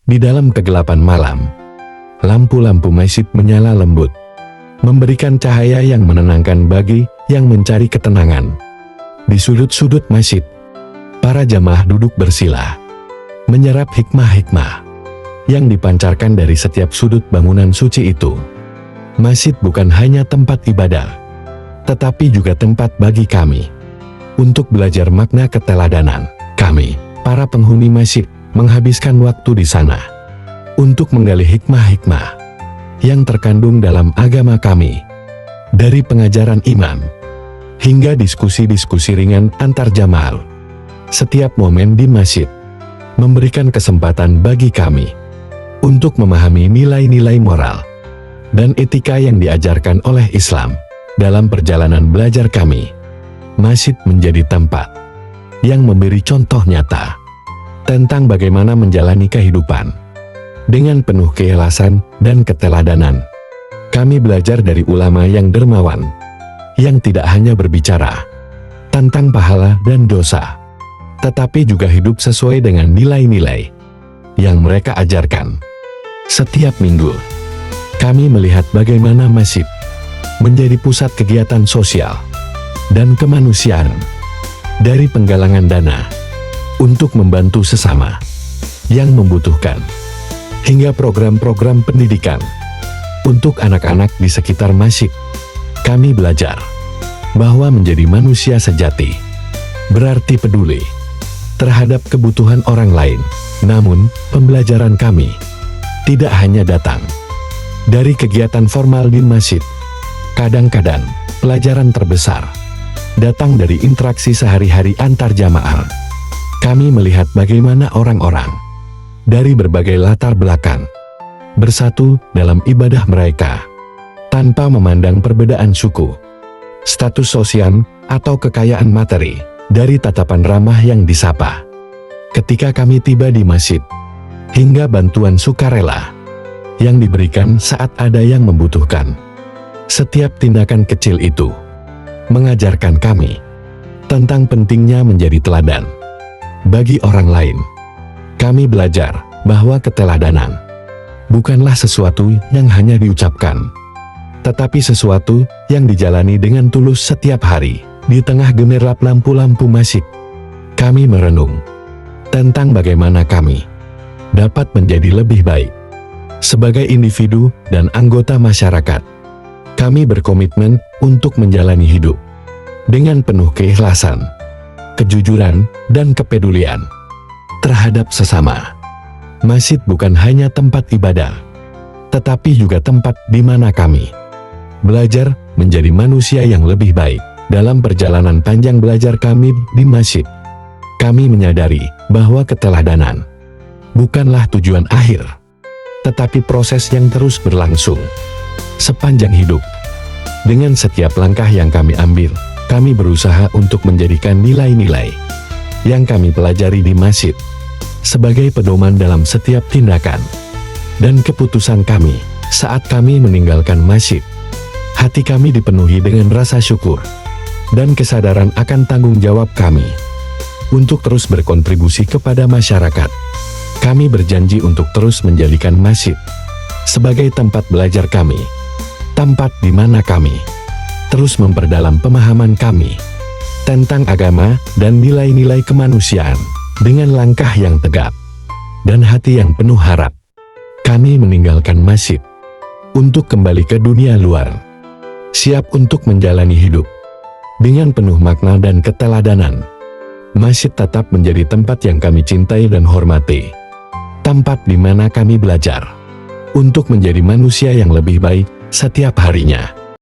Di dalam kegelapan malam, lampu-lampu masjid menyala lembut, memberikan cahaya yang menenangkan bagi yang mencari ketenangan. Di sudut-sudut masjid, para jamaah duduk bersila, menyerap hikmah-hikmah yang dipancarkan dari setiap sudut bangunan suci itu. Masjid bukan hanya tempat ibadah, tetapi juga tempat bagi kami untuk belajar makna keteladanan. Kami, para penghuni masjid, menghabiskan waktu di sana untuk menggali hikmah-hikmah yang terkandung dalam agama kami, dari pengajaran imam hingga diskusi-diskusi ringan antar jamaah. Setiap momen di masjid memberikan kesempatan bagi kami untuk memahami nilai-nilai moral dan etika yang diajarkan oleh Islam. Dalam perjalanan belajar kami, masjid menjadi tempat yang memberi contoh nyata tentang bagaimana menjalani kehidupan dengan penuh keikhlasan dan keteladanan. Kami belajar dari ulama yang dermawan, yang tidak hanya berbicara tentang pahala dan dosa, tetapi juga hidup sesuai dengan nilai-nilai yang mereka ajarkan. Setiap minggu, kami melihat bagaimana masjid menjadi pusat kegiatan sosial dan kemanusiaan, dari penggalangan dana untuk membantu sesama yang membutuhkan, hingga program-program pendidikan untuk anak-anak di sekitar masjid. Kami belajar bahwa menjadi manusia sejati berarti peduli terhadap kebutuhan orang lain. Namun, pembelajaran kami tidak hanya datang dari kegiatan formal di masjid. Kadang-kadang, pelajaran terbesar datang dari interaksi sehari-hari antar jamaah. Kami melihat bagaimana orang-orang dari berbagai latar belakang bersatu dalam ibadah mereka, tanpa memandang perbedaan suku, status sosial, atau kekayaan materi. Dari tatapan ramah yang disapa ketika kami tiba di masjid, hingga bantuan sukarela yang diberikan saat ada yang membutuhkan. Setiap tindakan kecil itu mengajarkan kami tentang pentingnya menjadi teladan bagi orang lain. Kami belajar bahwa keteladanan bukanlah sesuatu yang hanya diucapkan, tetapi sesuatu yang dijalani dengan tulus setiap hari. Di tengah gemerlap lampu-lampu masjid, kami merenung tentang bagaimana kami dapat menjadi lebih baik sebagai individu dan anggota masyarakat. Kami berkomitmen untuk menjalani hidup dengan penuh keikhlasan, kejujuran, dan kepedulian terhadap sesama. Masjid bukan hanya tempat ibadah, tetapi juga tempat di mana kami belajar menjadi manusia yang lebih baik. Dalam perjalanan panjang belajar kami di masjid, kami menyadari bahwa keteladanan bukanlah tujuan akhir, tetapi proses yang terus berlangsung sepanjang hidup. Dengan setiap langkah yang kami ambil, kami berusaha untuk menjadikan nilai-nilai yang kami pelajari di masjid sebagai pedoman dalam setiap tindakan dan keputusan kami. Saat kami meninggalkan masjid, hati kami dipenuhi dengan rasa syukur dan kesadaran akan tanggung jawab kami untuk terus berkontribusi kepada masyarakat. Kami berjanji untuk terus menjadikan masjid sebagai tempat belajar kami, tempat di mana kami terus memperdalam pemahaman kami tentang agama dan nilai-nilai kemanusiaan. Dengan langkah yang tegap dan hati yang penuh harap, kami meninggalkan masjid untuk kembali ke dunia luar, siap untuk menjalani hidup dengan penuh makna dan keteladanan. Masjid tetap menjadi tempat yang kami cintai dan hormati, tempat di mana kami belajar untuk menjadi manusia yang lebih baik setiap harinya.